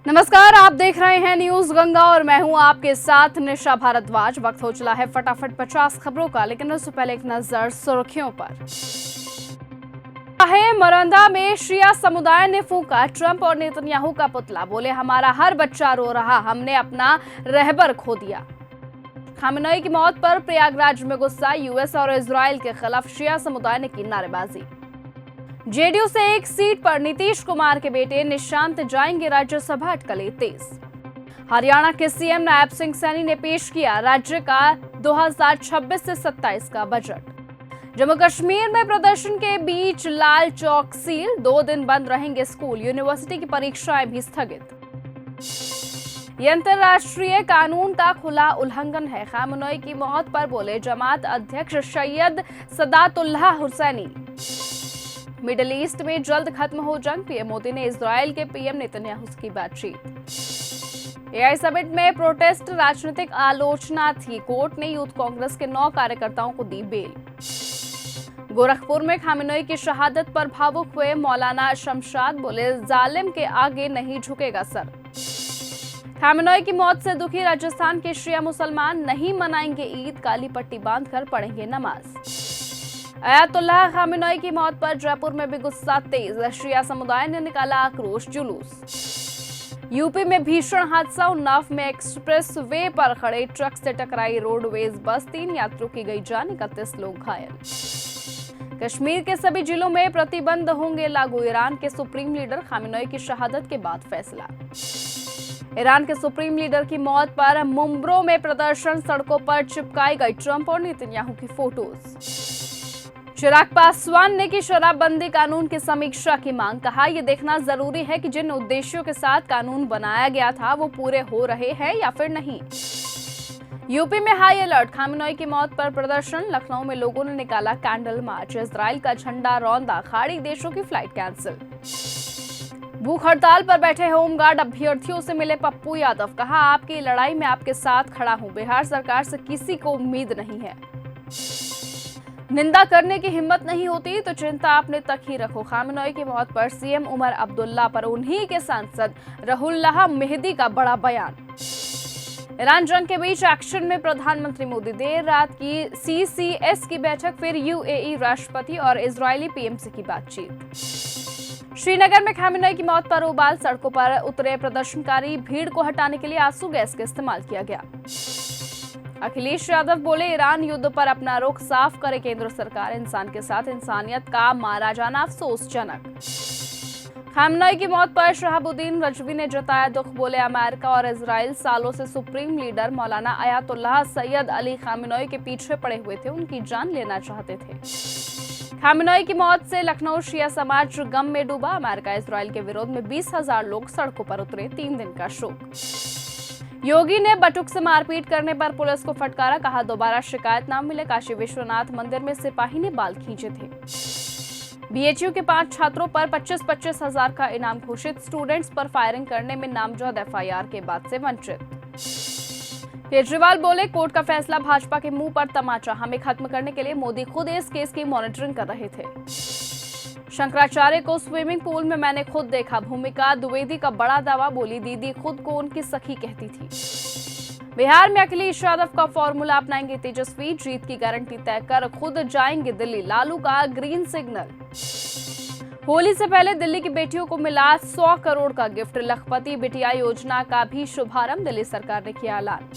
नमस्कार, आप देख रहे हैं न्यूज गंगा और मैं हूं आपके साथ निशा भारद्वाज। वक्त हो चला है फटाफट 50 खबरों का, लेकिन उससे पहले एक नजर सुर्खियों पर। मोरंदा में शिया समुदाय ने फूंका ट्रंप और नेतन्याहू का पुतला। बोले, हमारा हर बच्चा रो रहा, हमने अपना रहबर खो दिया। खामेनेई की मौत पर प्रयागराज में गुस्सा। यूएस और इजराइल के खिलाफ शिया समुदाय ने की नारेबाजी। जेडीयू से एक सीट पर नीतीश कुमार के बेटे निशांत जाएंगे राज्यसभा, अटकलें तेज। हरियाणा के सीएम नायब सिंह सैनी ने पेश किया राज्य का 2026 से 27 का बजट। जम्मू कश्मीर में प्रदर्शन के बीच लाल चौक सील, 2 दिन बंद रहेंगे स्कूल। यूनिवर्सिटी की परीक्षाएं भी स्थगित। यह अंतर्राष्ट्रीय कानून का खुला उल्लंघन है। खामेनेई की मौत पर बोले जमात अध्यक्ष सैयद सदातुल्लाह हुसैनी। मिडिल ईस्ट में जल्द खत्म हो जंग। पीएम मोदी ने इजराइल के पीएम नेतन्याहू की बातचीत। एआई समिट में प्रोटेस्ट राजनीतिक आलोचना थी। कोर्ट ने यूथ कांग्रेस के 9 कार्यकर्ताओं को दी बेल। गोरखपुर में खामेनेई की शहादत पर भावुक हुए मौलाना शमशाद। बोले, जालिम के आगे नहीं झुकेगा सर। खामेनेई की मौत से दुखी राजस्थान के शिया मुसलमान नहीं मनाएंगे ईद, काली पट्टी बांधकर पढ़ेंगे नमाज। अयातुल्लाह खामेनेई की मौत पर जयपुर में भी गुस्सा तेज। शिया समुदाय ने निकाला आक्रोश जुलूस। यूपी में भीषण हादसा। उन्नाव में एक्सप्रेस वे पर खड़े ट्रक से टकराई रोडवेज बस, 3 यात्रियों की गई जान, 31 लोग घायल। कश्मीर के सभी जिलों में प्रतिबंध होंगे लागू। ईरान के सुप्रीम लीडर खामेनेई की शहादत के बाद फैसला। ईरान के सुप्रीम लीडर की मौत पर मुंब्रो में प्रदर्शन, सड़कों पर चिपकाई गई ट्रंप और नेतन्याहू की फोटोज। चिराग पासवान ने की शराबबंदी कानून की समीक्षा की मांग। कहा, यह देखना जरूरी है कि जिन उद्देश्यों के साथ कानून बनाया गया था वो पूरे हो रहे हैं या फिर नहीं। यूपी में हाई अलर्ट। खामेनेई की मौत पर प्रदर्शन। लखनऊ में लोगों ने निकाला कैंडल मार्च। इजराइल का झंडा रौंदा। खाड़ी देशों की फ्लाइट कैंसिल। भूख हड़ताल पर बैठे होमगार्ड अभ्यर्थियों से मिले पप्पू यादव। कहा, आपकी लड़ाई में आपके साथ खड़ा हूं। बिहार सरकार से किसी को उम्मीद नहीं है। निंदा करने की हिम्मत नहीं होती तो चिंता अपने तक ही रखो। खामेनेई की मौत पर सीएम उमर अब्दुल्ला पर उन्हीं के सांसद रहुल्लाह मेहदी का बड़ा बयान। ईरान जंग के बीच एक्शन में प्रधानमंत्री मोदी। देर रात की सीसीएस की बैठक, फिर यूएई राष्ट्रपति और इजरायली पीएम से की बातचीत। श्रीनगर में खामेनेई की मौत पर उबाल। सड़कों पर उतरे प्रदर्शनकारी। भीड़ को हटाने के लिए आंसू गैस का इस्तेमाल किया गया। अखिलेश यादव बोले, ईरान युद्ध पर अपना रुख साफ करे केंद्र सरकार। इंसान के साथ इंसानियत का मारा जाना अफसोसजनक। खामेनेई की मौत पर शहाबुद्दीन रजवी ने जताया दुख। बोले, अमेरिका और इजराइल सालों से सुप्रीम लीडर मौलाना अयातुल्लाह सैयद अली खामेनेई के पीछे पड़े हुए थे, उनकी जान लेना चाहते थे। खामेनेई की मौत से लखनऊ शिया समाज गम में डूबा। अमेरिका इजराइल के विरोध में 20,000 लोग सड़कों पर उतरे। 3 दिन का शोक। योगी ने बटुक से मारपीट करने पर पुलिस को फटकारा। कहा, दोबारा शिकायत न मिले। काशी विश्वनाथ मंदिर में सिपाही ने बाल खींचे थे। बीएचयू के 5 छात्रों पर 25-25 हजार का इनाम घोषित। स्टूडेंट्स पर फायरिंग करने में नामजद एफआईआर के बाद से वंचित। केजरीवाल बोले, कोर्ट का फैसला भाजपा के मुंह पर तमाचा। हमें खत्म करने के लिए मोदी खुद इस केस की मॉनिटरिंग कर रहे थे। शंकराचार्य को स्विमिंग पूल में मैंने खुद देखा। भूमिका द्विवेदी का बड़ा दावा। बोली, दीदी खुद को उनकी सखी कहती थी। बिहार में अखिलेश यादव का फॉर्मूला अपनाएंगे तेजस्वी। जीत की गारंटी तय कर खुद जाएंगे दिल्ली। लालू का ग्रीन सिग्नल। होली से पहले दिल्ली की बेटियों को मिला 100 करोड़ का गिफ्ट। लखपति बिटिया योजना का भी शुभारंभ। दिल्ली सरकार ने किया ऐलान।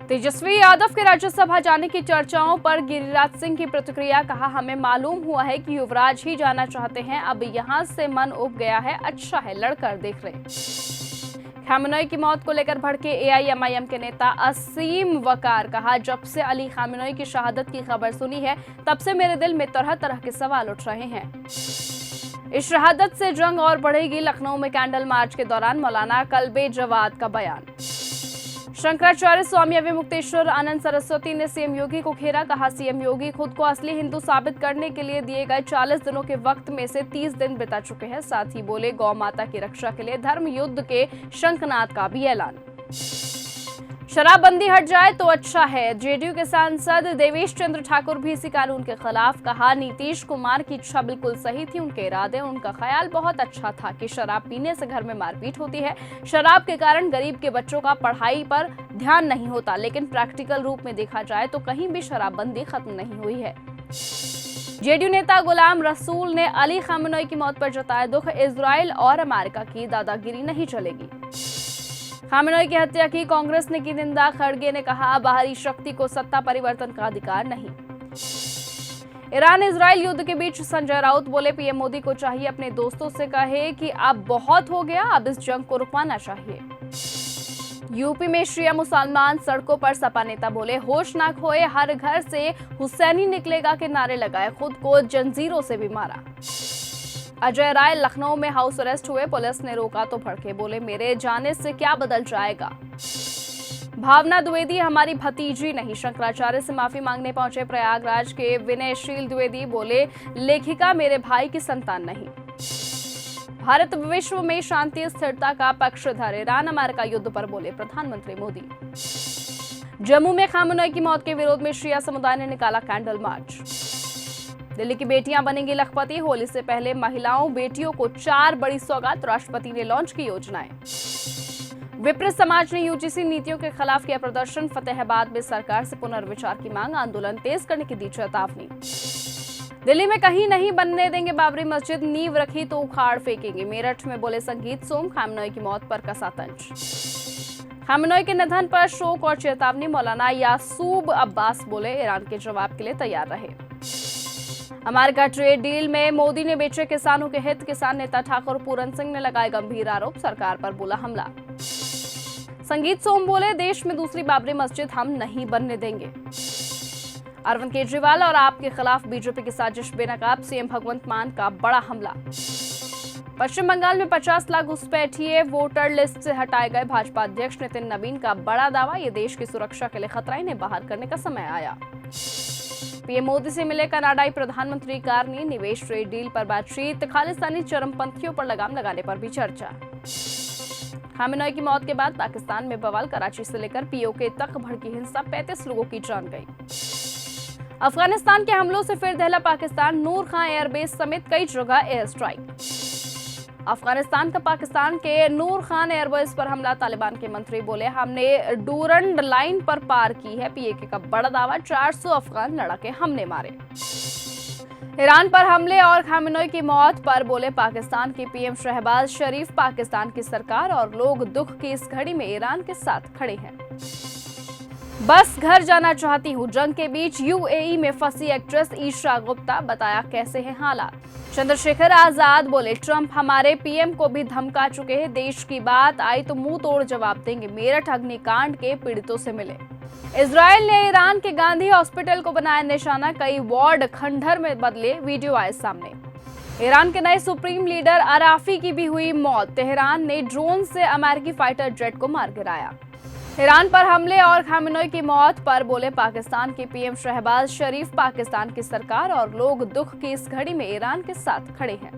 तेजस्वी यादव के राज्यसभा जाने की चर्चाओं पर गिरिराज सिंह की प्रतिक्रिया। कहा, हमें मालूम हुआ है कि युवराज ही जाना चाहते हैं। अब यहां से मन उब गया है। अच्छा है, लड़कर देख रहे। खामेनेई की मौत को लेकर भड़के एआईएमआईएम के नेता असीम वकार। कहा, जब से अली खामेनेई की शहादत की खबर सुनी है तब से मेरे दिल में तरह तरह के सवाल उठ रहे हैं। इस शहादत से जंग और बढ़ेगी। लखनऊ में कैंडल मार्च के दौरान मौलाना कल्बे जवाद का बयान। शंकराचार्य स्वामी अविमुक्तेश्वर आनंद सरस्वती ने सीएम योगी को घेरा। कहा, सीएम योगी खुद को असली हिंदू साबित करने के लिए दिए गए 40 दिनों के वक्त में से 30 दिन बिता चुके हैं। साथ ही बोले, गौ माता की रक्षा के लिए धर्म युद्ध के शंखनाद का भी ऐलान। शराबबंदी हट जाए तो अच्छा है। जेडीयू के सांसद देवेश चंद्र ठाकुर भी इसी कानून के खिलाफ कहा, नीतीश कुमार की इच्छा बिल्कुल सही थी, उनके इरादे, उनका ख्याल बहुत अच्छा था कि शराब पीने से घर में मारपीट होती है, शराब के कारण गरीब के बच्चों का पढ़ाई पर ध्यान नहीं होता, लेकिन प्रैक्टिकल रूप में देखा जाए तो कहीं भी शराबबंदी खत्म नहीं हुई है। जेडीयू नेता गुलाम रसूल ने अली खामेनेई की मौत पर जताया दुख, इजराइल और अमेरिका की दादागिरी नहीं चलेगी। खामेनेई की हत्या की कांग्रेस ने की निंदा, खड़गे ने कहा बाहरी शक्ति को सत्ता परिवर्तन का अधिकार नहीं। ईरान इजराइल युद्ध के बीच संजय राउत बोले, पीएम मोदी को चाहिए अपने दोस्तों से कहे कि अब बहुत हो गया, अब इस जंग को रुकवाना चाहिए। यूपी में शिया मुसलमान सड़कों पर, सपा नेता बोले होश ना खोए, हर घर से हुसैनी निकलेगा के नारे लगाए, खुद को जंजीरों से भी मारा। अजय राय लखनऊ में हाउस अरेस्ट हुए, पुलिस ने रोका तो भड़के, बोले मेरे जाने से क्या बदल जाएगा। भावना द्विवेदी हमारी भतीजी नहीं, शंकराचार्य से माफी मांगने पहुंचे प्रयागराज के विनयशील द्विवेदी, बोले लेखिका मेरे भाई की संतान नहीं। भारत विश्व में शांति स्थिरता का पक्षधर, ईरान अमेरिका युद्ध पर बोले प्रधानमंत्री मोदी। जम्मू में खामेनेई की मौत के विरोध में शिया समुदाय ने निकाला कैंडल मार्च। दिल्ली की बेटियां बनेंगी लखपति, होली से पहले महिलाओं बेटियों को 4 बड़ी सौगात, राष्ट्रपति ने लॉन्च की योजनाएं। विप्र समाज ने यूजीसी नीतियों के खिलाफ किया प्रदर्शन, फतेहाबाद में सरकार से पुनर्विचार की मांग, आंदोलन तेज करने की दी चेतावनी। दिल्ली में कहीं नहीं बनने देंगे बाबरी मस्जिद, नींव रखी तो उखाड़ फेंकेंगे, मेरठ में बोले संगीत सोम, खामेनेई की मौत पर कसा तंज। खामेनेई के निधन पर शोक और चेतावनी, मौलाना यासूब अब्बास बोले ईरान के जवाब के लिए तैयार रहे। अमेरिका ट्रेड डील में मोदी ने बेचे किसानों के हित, किसान नेता ठाकुर पूरन सिंह ने लगाए गंभीर आरोप, सरकार पर बोला हमला। संगीत सोम बोले देश में दूसरी बाबरी मस्जिद हम नहीं बनने देंगे। अरविंद केजरीवाल और आप के खिलाफ बीजेपी की साजिश बेनकाब, सीएम भगवंत मान का बड़ा हमला। पश्चिम बंगाल में 50 लाख घुसपैठिए वोटर लिस्ट से हटाए गए, भाजपा अध्यक्ष नितिन नवीन का बड़ा दावा, ये देश की सुरक्षा के लिए खतरा, इन्हें बाहर करने का समय आया। पीएम मोदी से मिले कनाडाई प्रधानमंत्री कारनी, निवेश ट्रेड डील पर बातचीत, खालिस्तानी चरमपंथियों पर लगाम लगाने पर भी चर्चा। खामेनेई की मौत के बाद पाकिस्तान में बवाल, कराची से लेकर पीओके तक भड़की हिंसा, 35 लोगों की जान गई। अफगानिस्तान के हमलों से फिर दहला पाकिस्तान, नूर खां एयरबेस समेत कई जगह एयर स्ट्राइक। अफगानिस्तान का पाकिस्तान के नूर खान एयरबेस पर हमला, तालिबान के मंत्री बोले हमने डूरंड लाइन पर पार की है, पीएके का बड़ा दावा, 400 अफगान लड़ाके हमने मारे। ईरान पर हमले और खामेनेई की मौत पर बोले पाकिस्तान के पीएम शहबाज शरीफ, पाकिस्तान की सरकार और लोग दुख की इस घड़ी में ईरान के साथ खड़े हैं। बस घर जाना चाहती हूँ, जंग के बीच यूएई में फंसी एक्ट्रेस ईशा गुप्ता, बताया कैसे हैं हालात। चंद्रशेखर आजाद बोले ट्रंप हमारे पीएम को भी धमका चुके हैं, देश की बात आई तो मुंह तोड़ जवाब देंगे, मेरठ अग्निकांड के पीड़ितों से मिले। इजराइल ने ईरान के गांधी हॉस्पिटल को बनाया निशाना, कई वार्ड खंडहर में बदले, वीडियो आए सामने। ईरान के नए सुप्रीम लीडर अराफी की भी हुई मौत, तेहरान ने ड्रोन से अमेरिकी फाइटर जेट को मार गिराया। ईरान पर हमले और खामेनेई की मौत पर बोले पाकिस्तान के पीएम शहबाज शरीफ, पाकिस्तान की सरकार और लोग दुख की इस घड़ी में ईरान के साथ खड़े हैं।